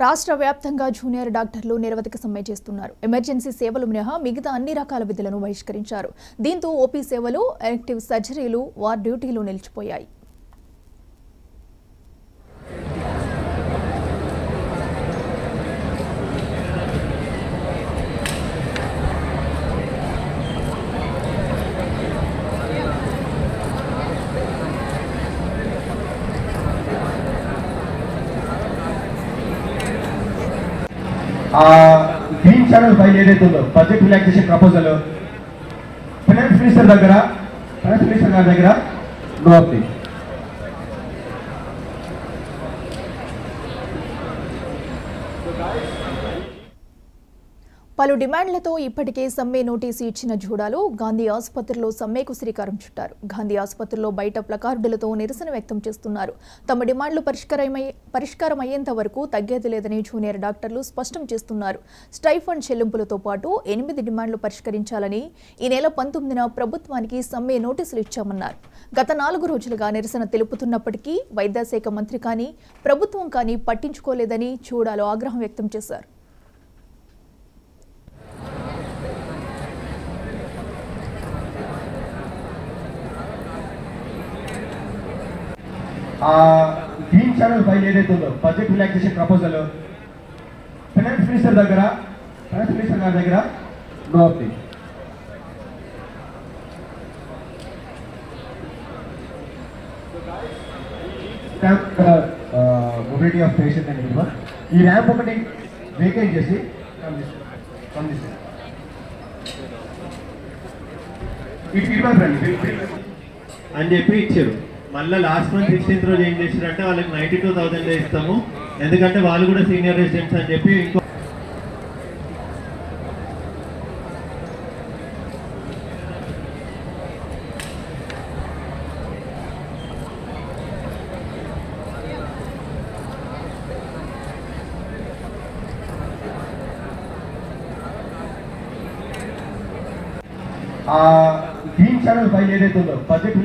రాష్ట్ర వ్యాప్తంగా జూనియర్ డాక్టర్లు నిరవధిక సమ్మె చేస్తున్నారు. ఎమర్జెన్సీ సేవలు మినహా మిగతా అన్ని రకాల విధులను బహిష్కరించారు. దీంతో ఓపీ సేవలు, ఎలెక్టివ్ సర్జరీలు, వార్డ్ డ్యూటీలు నిలిచిపోయాయి. గ్రీన్ ఛానల్ ఫైల్ ఏదైతే ఉందో budget relaxation proposal finance minister గారి దగ్గర నో అప్డేట్. పలు డిమాండ్లతో ఇప్పటికే సమ్మె నోటీసు ఇచ్చిన జూడాలు గాంధీ ఆసుపత్రిలో సమ్మెకు శ్రీకారం చుట్టారు. గాంధీ ఆసుపత్రిలో బయట ప్లకార్డులతో నిరసన వ్యక్తం చేస్తున్నారు. తమ డిమాండ్లు పరిష్కారం అయ్యేంత వరకు తగ్గేది లేదని జూనియర్ డాక్టర్లు స్పష్టం చేస్తున్నారు. స్టైఫండ్ చెల్లింపులతో పాటు 8 డిమాండ్లు పరిష్కరించాలని ఈ నెల 19న ప్రభుత్వానికి సమ్మె నోటీసులు ఇచ్చామన్నారు. గత 4 రోజులుగా నిరసన తెలుపుతున్నప్పటికీ వైద్యశాఖ మంత్రి కానీ ప్రభుత్వం కానీ పట్టించుకోలేదని జూడాలు ఆగ్రహం వ్యక్తం చేశారు. గ్రీన్ ఛానల్ ఫైల్ ఏదైతే ఉందో budget relaxation proposal finance minister గారి దగ్గర no update. Mobility of patient అని ఈ ర్యాంప్ ఒకటి వేకేట్ చేసి అని చెప్పి ఇచ్చారు. మళ్ళీ లాస్ట్ మంత్ 16th రోజు ఏం చేశారంటే వాళ్ళకి 92,000 ఇస్తాము, ఎందుకంటే వాళ్ళు కూడా సీనియర్ రెసిడెంట్స్ అని చెప్పి ఇంకో గ్రీన్ ఛానల్ ఫైల్ ఏదైతే ఉందో బడ్జెట్